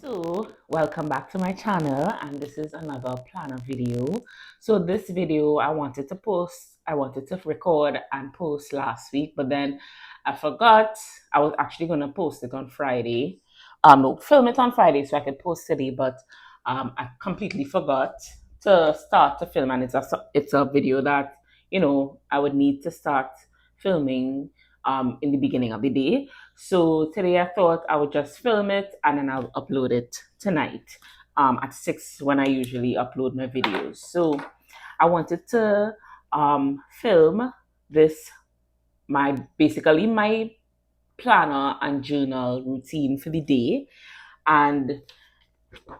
So, welcome back to my channel, and this is another planner video. So this video I wanted to record and post last week, but then I forgot. I was actually going to post it on Friday. No, film it on Friday so I could post today, but I completely forgot to start to film, and it's a video that I would need to start filming in the beginning of the day. So today I thought I would just film it and then I'll upload it tonight at 6 when I usually upload my videos. So I wanted to film this, basically my planner and journal routine for the day. And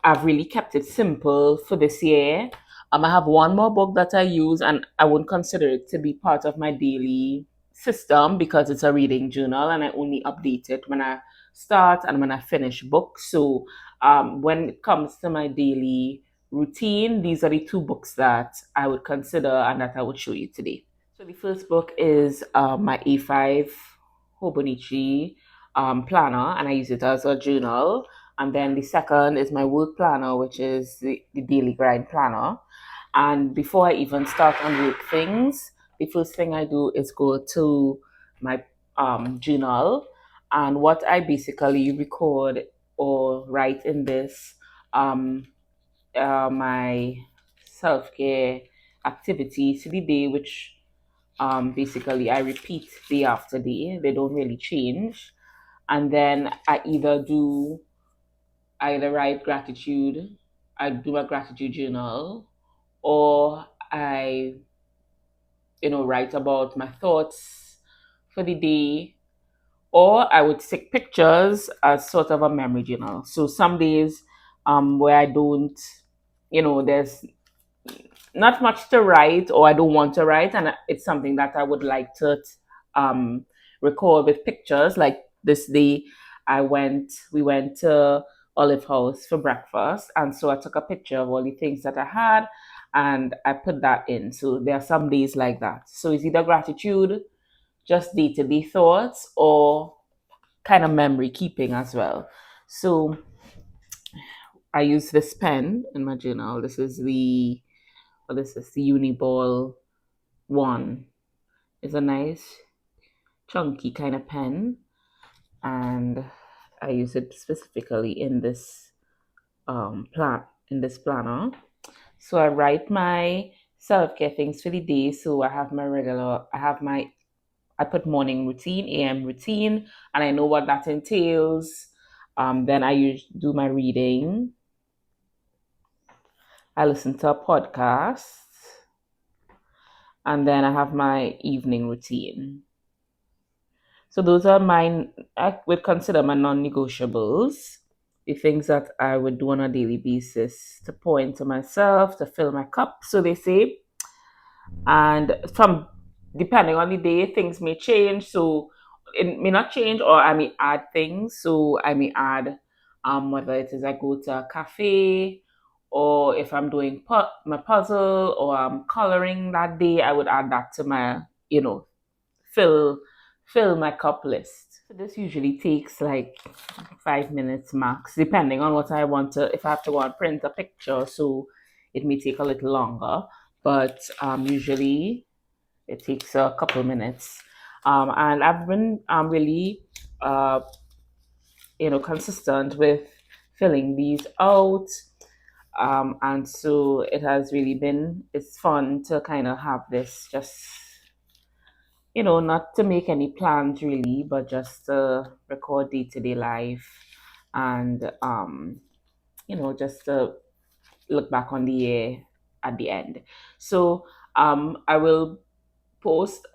I've really kept it simple for this year. I have one more book that I use, and I wouldn't consider it to be part of my daily system because it's a reading journal, and I only update it when I start and when I finish books. So, when it comes to my daily routine, these are the two books that I would consider and that I would show you today. So, the first book is my A5 Hobonichi planner, and I use it as a journal. And then the second is my work planner, which is the daily grind planner. And before I even start on work things, the first thing I do is go to my journal. And what I basically record or write in this, my self care activities for the day, which basically I repeat day after day. They don't really change. And then I either write gratitude, I do a gratitude journal, or I, write about my thoughts for the day, or I would take pictures as sort of a memory journal. So some days where I don't, there's not much to write or I don't want to write, and it's something that I would like to um, record with pictures. Like this day, we went to Olive House for breakfast, and so I took a picture of all the things that I had, and I put that in. So there are some days like that. So it's either gratitude, just day to day thoughts, or kind of memory keeping as well. So I use this pen in my journal. This is the Uniball one. It's a nice chunky kind of pen, and I use it specifically in this planner. So I write my self-care things for the day. So I put morning routine, AM routine, and I know what that entails. Then do my reading. I listen to a podcast, and then I have my evening routine. So those are mine. I would consider my non-negotiables, the things that I would do on a daily basis to pour into myself, to fill my cup, so they say. And from depending on the day, things may change. So it may not change, or I may add things. So I may add whether it is I go to a cafe, or if I'm doing my puzzle or I'm coloring that day, I would add that to my fill fill my cup list. So this usually takes like 5 minutes max, depending on what I want to. If I have to go and print a picture, so it may take a little longer, but usually it takes a couple minutes. And I've been really, uh, consistent with filling these out. And so it has really it's fun to kind of have this just not to make any plans really, but just to record day to day life and, just to look back on the year at the end. So, I will post,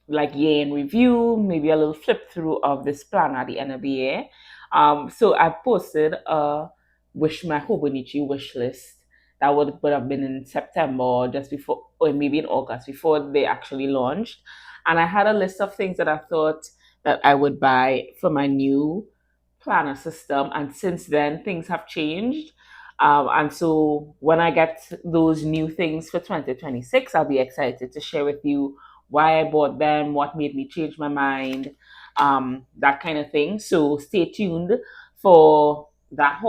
like year in review, maybe a little flip through of this plan at the end of the year. So I posted my Hobonichi wish list that would have been in September or just before, or maybe in August before they actually launched. And I had a list of things that I thought that I would buy for my new planner system. And since then, things have changed. And so when I get those new things for 2026, I'll be excited to share with you why I bought them, what made me change my mind, that kind of thing. So stay tuned for that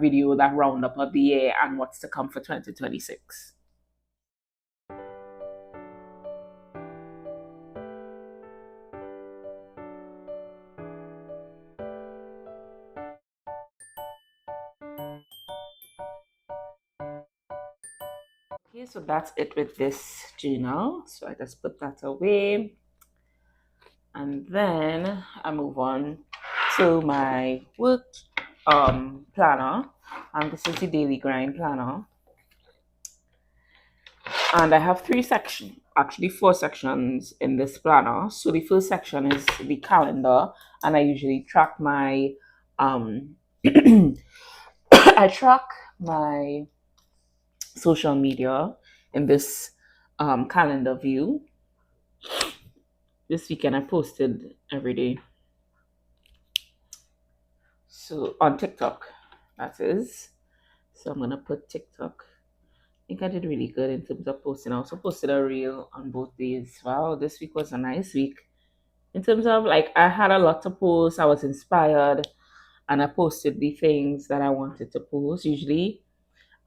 video, that roundup of the year and what's to come for 2026. Okay, so that's it with this journal. So I just put that away. And then I move on to my work planner. And this is the daily grind planner. And I have three sections, actually four sections in this planner. So the first section is the calendar, and I usually track my I track my social media in this calendar view. This weekend I posted every day. So on TikTok, that is. So I'm gonna put TikTok. I think I did really good in terms of posting. I also posted a reel on both days. Wow, this week was a nice week. In terms of like I had a lot to post, I was inspired and I posted the things that I wanted to post. Usually,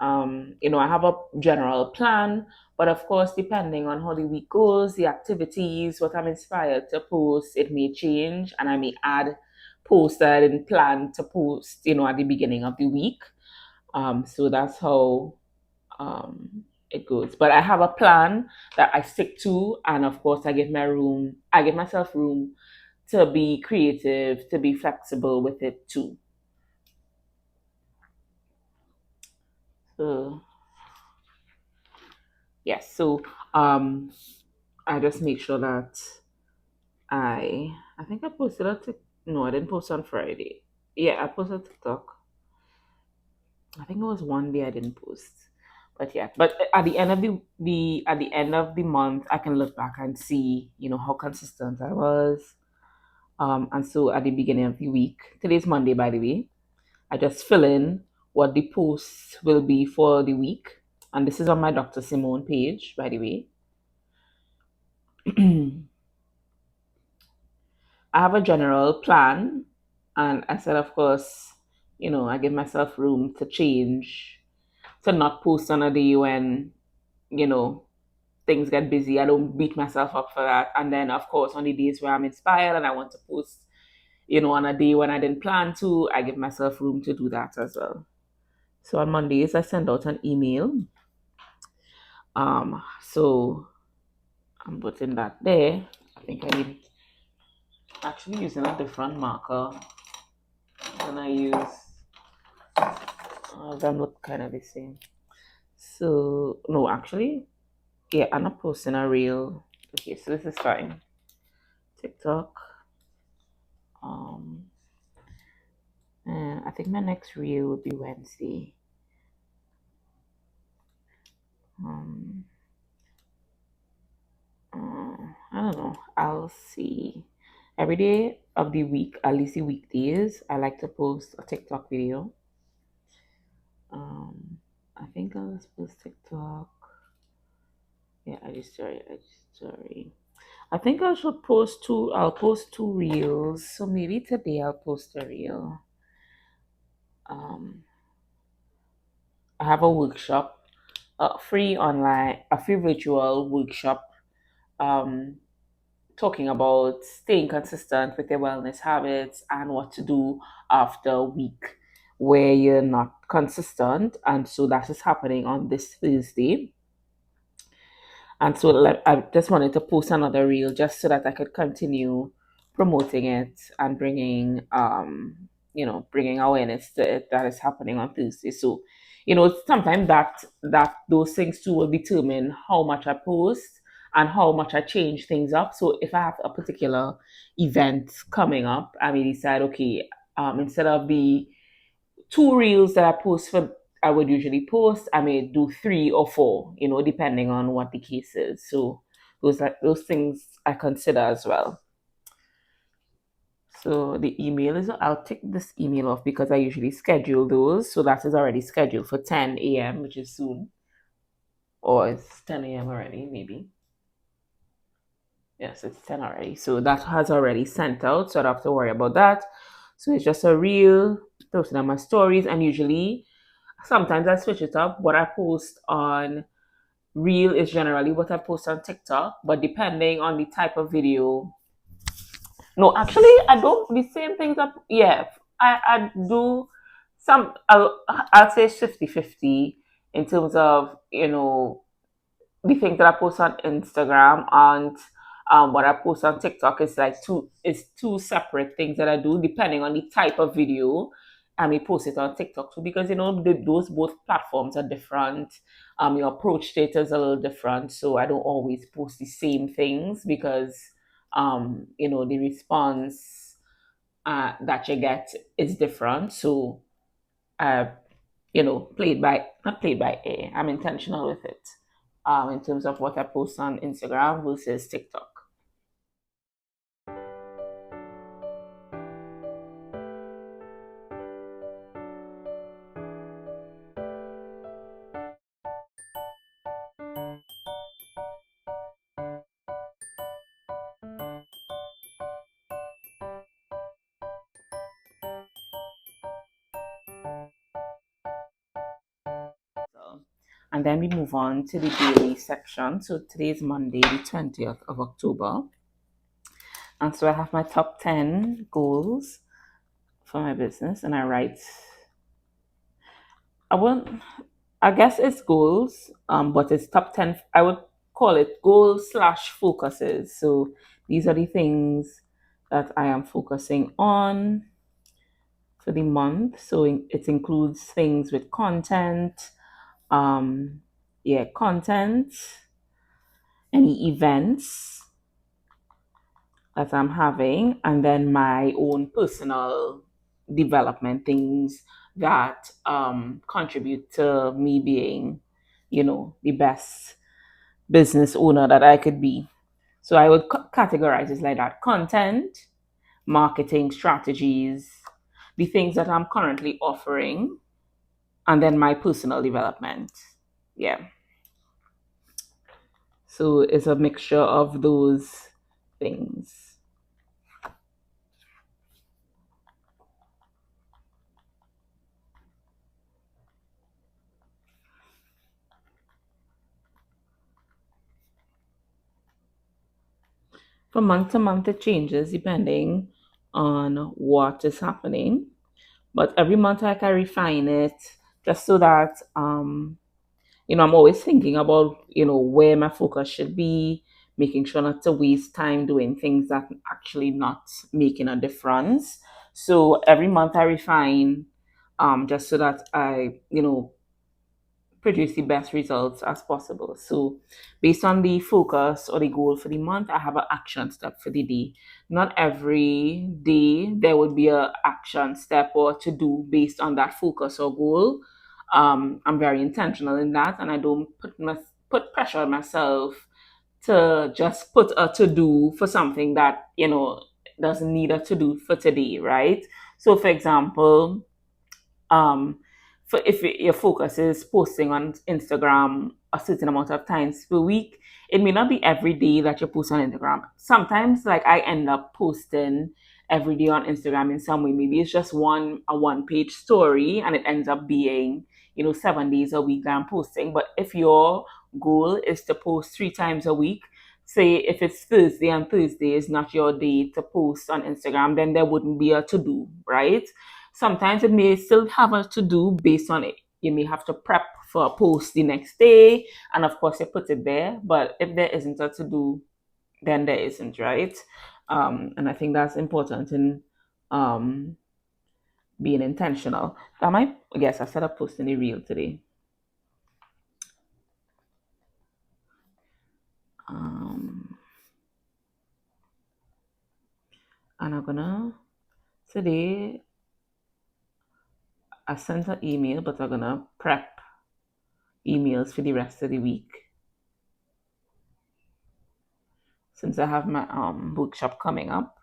I have a general plan, but of course, depending on how the week goes, the activities, what I'm inspired to post, it may change and I may add posts that I didn't plan to post, at the beginning of the week. So that's how it goes. But I have a plan that I stick to, and of course, I give myself room to be creative, to be flexible with it too. So yes, so um, I just make sure that I think I posted a no, I didn't post on Friday. Yeah, I posted TikTok. I think it was one day I didn't post. But yeah, but at the end of the month, I can look back and see, how consistent I was. And so at the beginning of the week, today's Monday, by the way, I just fill in what the posts will be for the week. And this is on my Dr. Simone page, by the way. I have a general plan, and I said, of course, I give myself room to change, to not post on a day when, you know, things get busy. I don't beat myself up for that. And then, of course, on the days where I'm inspired and I want to post, on a day when I didn't plan to, I give myself room to do that as well. So on Mondays, I send out an email. So I'm putting that there. I think I need actually using a different marker than I use. Them look kind of the same. So no, actually, yeah, I'm not posting a reel. Okay, so this is fine. TikTok. Um, I think my next reel would be Wednesday. Um, I don't know. I'll see. Every day of the week, at least the weekdays, I like to post a TikTok video. I think I'll just post TikTok. Yeah, I just sorry. I think I should post two. I'll post two reels. So maybe today I'll post a reel. Um, I have a workshop, a free virtual workshop, um, talking about staying consistent with your wellness habits and what to do after a week where you're not consistent. And so that is happening on this Thursday. And so like, I just wanted to post another reel just so that I could continue promoting it and bringing awareness to it that is happening on Tuesday. So, sometimes that those things too will determine how much I post and how much I change things up. So if I have a particular event coming up, I may decide, okay, instead of the two reels that I would usually post, I may do three or four, depending on what the case is. So those things I consider as well. So the email is I'll take this email off because I usually schedule those. So that is already scheduled for 10 a.m., which is soon. Or it's 10 a.m. already, maybe. Yes, it's 10 already. So that has already sent out, so I don't have to worry about that. So it's just a reel, posting on my stories, and usually sometimes I switch it up. What I post on reel is generally what I post on TikTok, but depending on the type of video. No, actually, I don't the same things up. Yeah, I do some. I'll say 50-50 in terms of the things that I post on Instagram and what I post on TikTok is like two separate things that I do depending on the type of video. I may post it on TikTok too because those both platforms are different. Your approach to it is a little different, so I don't always post the same things because the response that you get is different. So uh, played by not played by ear. I'm intentional with it in terms of what I post on Instagram versus TikTok. So, and then we move on to the daily section. So today is Monday, the 20th of October. And so I have my top 10 goals for my business, and I write, I won't, I guess it's goals, but it's top 10. I would call it goals slash focuses. So these are the things that I am focusing on for the month. So it includes things with content, um, content, any events that I'm having, and then my own personal development things that contribute to me being, the best business owner that I could be. So I would categorize it like that: content, marketing strategies, the things that I'm currently offering, and then my personal development. Yeah. So it's a mixture of those things. From month to month, it changes depending on what is happening. But every month, I can refine it just so that I'm always thinking about where my focus should be, making sure not to waste time doing things that actually not making a difference. So every month, I refine just so that I produce the best results as possible. So, based on the focus or the goal for the month, I have an action step for the day. Not every day there would be a action step or to do based on that focus or goal. I'm very intentional in that, and I don't put pressure on myself to just put a to do for something that doesn't need a to do for today, right? So, for example, um for if your focus is posting on Instagram a certain amount of times per week, it may not be every day that you post on Instagram. Sometimes like I end up posting every day on Instagram in some way. Maybe it's just one page story and it ends up being 7 days a week that I'm posting. But if your goal is to post 3 times a week, say if it's Thursday and Thursday is not your day to post on Instagram, then there wouldn't be a to do, right? Sometimes it may still have a to do based on it. You may have to prep for a post the next day, and of course, you put it there. But if there isn't a to do, then there isn't, right? And I think that's important in um, being intentional. Yes, I set up posting a reel today. Um, and I'm gonna today I sent an email, but I'm gonna prep emails for the rest of the week since I have my workshop coming up.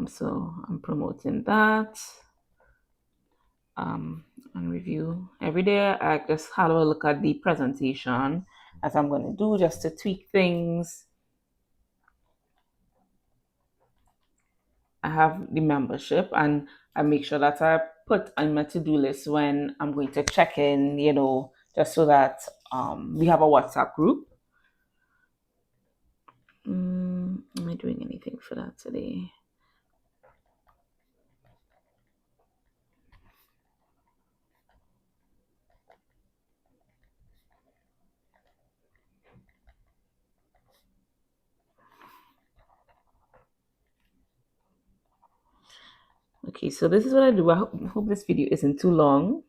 So I'm promoting that. And review every day. I just have a look at the presentation as I'm going to do just to tweak things. I have the membership, and I make sure that I put on my to-do list when I'm going to check in, just so that we have a WhatsApp group. Am I doing anything for that today? Okay, so this is what I do. I hope this video isn't too long.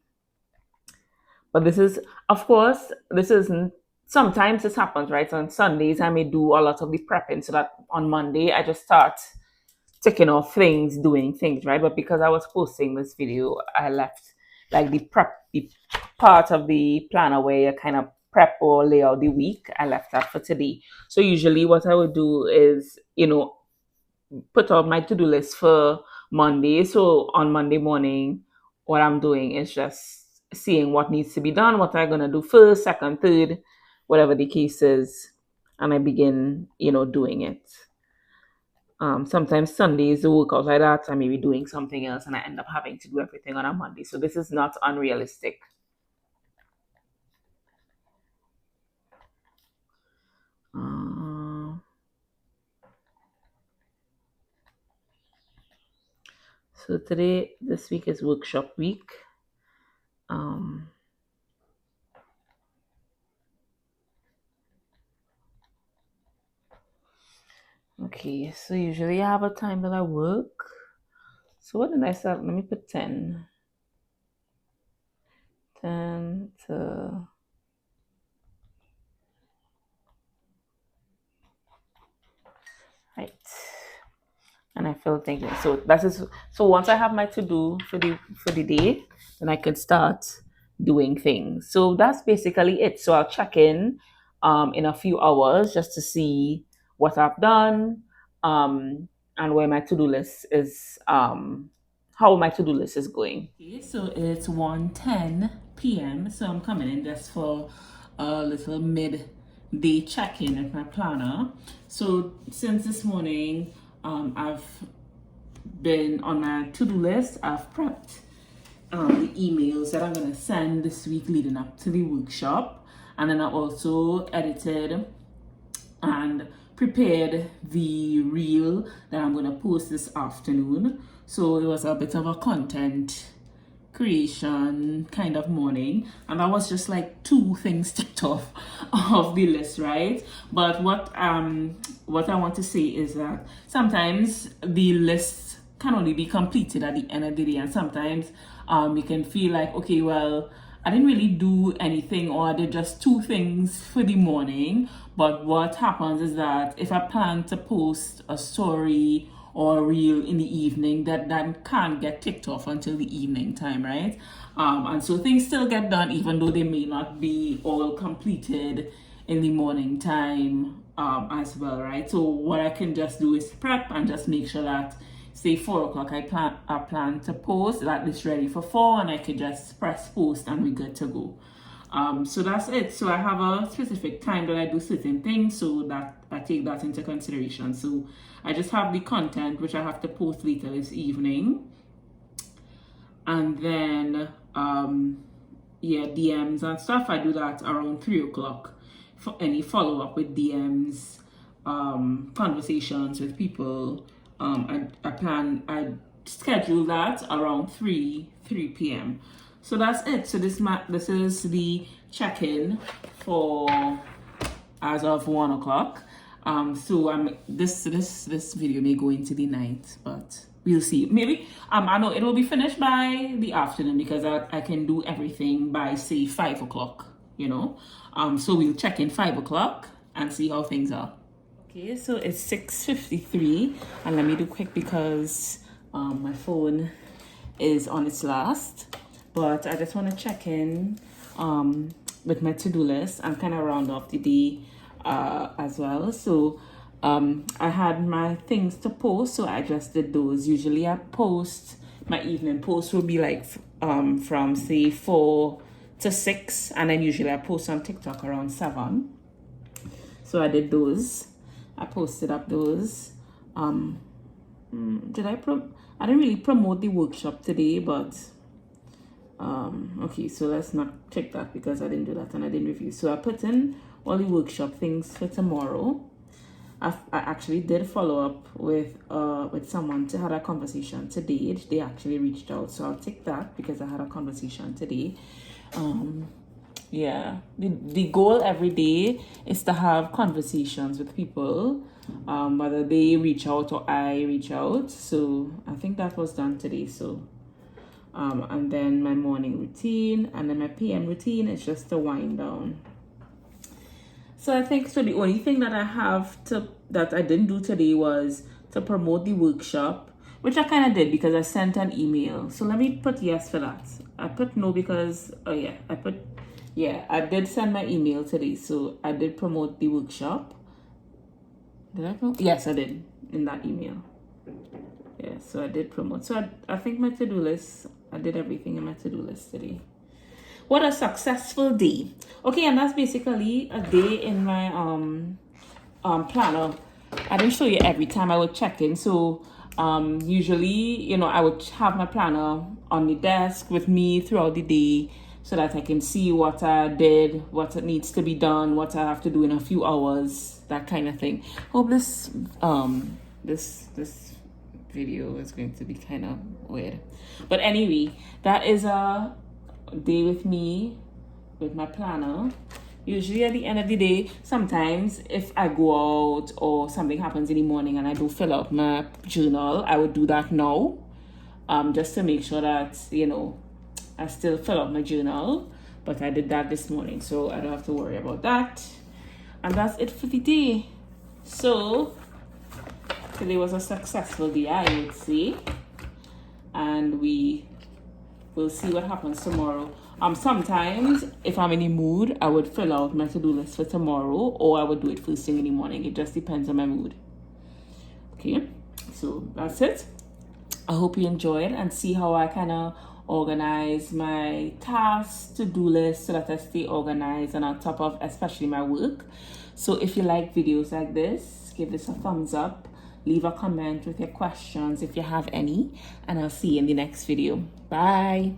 But this is, of course, this isn't, sometimes this happens, right? So on Sundays, I may do a lot of the prepping so that on Monday, I just start ticking off things, doing things, right? But because I was posting this video, I left like the part of the planner where you kind of prep or lay out the week. I left that for today. So usually what I would do is, put out my to-do list for Monday. So on Monday morning, what I'm doing is just seeing what needs to be done, what I'm gonna do first, second, third, whatever the case is, and I begin, doing it. Sometimes Sundays the work out like that. I may be doing something else, and I end up having to do everything on a Monday. So this is not unrealistic. So today, this week is workshop week. Okay, so usually I have a time that I work. So what did I start? Let me put 10. 10 to... Right. And I feel thinking. So that is, so once I have my to do for the day, then I can start doing things. So that's basically it. So I'll check in a few hours just to see what I've done, and where my to-do list is, how my to-do list is going. Okay, so it's 1:10 p.m. So I'm coming in just for a little midday check-in with my planner. So since this morning, I've been on my to-do list. I've prepped the emails that I'm gonna send this week leading up to the workshop, and then I also edited and prepared the reel that I'm gonna post this afternoon. So it was a bit of a content creation kind of morning, and that was just like two things ticked off of the list, right? But what I want to say is that sometimes the list can only be completed at the end of the day, and sometimes you can feel like, okay, well, I didn't really do anything, or I did just two things for the morning. But what happens is that if I plan to post a story or a reel in the evening, that can't get ticked off until the evening time, right? And so things still get done even though they may not be all completed in the morning time, as well, right? So what I can just do is prep and just make sure that, say 4 o'clock, I plan to post that it's ready for 4, and I could just press post and we're good to go. So that's it. So I have a specific time that I do certain things, so that I take that into consideration. So I just have the content which I have to post later this evening, and then DMs and stuff, I do that around 3 o'clock for any follow-up with DMs, conversations with people. I schedule that around 3 p.m. So that's it. So this is the check-in for as of 1 o'clock. So this video may go into the night, but we'll see. Maybe I know it will be finished by the afternoon, because I can do everything by, say, 5 o'clock. So we'll check in 5 o'clock and see how things are. Okay, so it's 6:53, and let me do quick because my phone is on its last. But I just want to check in with my to-do list and kind of round off the day as well. So I had my things to post, so I just did those. Usually I post, my evening post will be like from, say, 4 to 6, and then usually I post on TikTok around 7. So I did those. I posted up those. I didn't really promote the workshop today, but okay, so let's not check that because I didn't do that and I didn't review. So I put in all the workshop things for tomorrow. I actually did follow up with someone to have a conversation today. They actually reached out, so I'll take that because I had a conversation today. Yeah, the goal every day is to have conversations with people, whether they reach out or I reach out. So I think that was done today. So and then my morning routine and then my PM routine is just to wind down. So I think so the only thing that I didn't do today was to promote the workshop, which I kind of did because I sent an email. So let me put yes for that. I put no because I did send my email today. So I did promote the workshop. Did I promote? Yes, I did in that email. Yeah, so I did promote. So I think my to-do list, I did everything in my to-do list today. What a successful day. Okay, and that's basically a day in my planner. I didn't show you every time I would check in. So usually, I would have my planner on the desk with me throughout the day so that I can see what I did, what needs to be done, what I have to do in a few hours, that kind of thing. Hope this video is going to be kind of weird. But anyway, that is a day with me with my planner. Usually at the end of the day, sometimes if I go out or something happens in the morning and I do fill out my journal, I would do that now, just to make sure that I still fill out my journal. But I did that this morning, so I don't have to worry about that. And that's it for the day. So today was a successful day, I would say, and we'll see what happens tomorrow. Sometimes if I'm in the mood, I would fill out my to-do list for tomorrow, or I would do it first thing in the morning. It just depends on my mood. Okay, so that's it. I hope you enjoyed and see how I kind of organize my tasks, to-do list, so that I stay organized and on top of especially my work. So if you like videos like this, give this a thumbs up. Leave a comment with your questions if you have any, and I'll see you in the next video. Bye.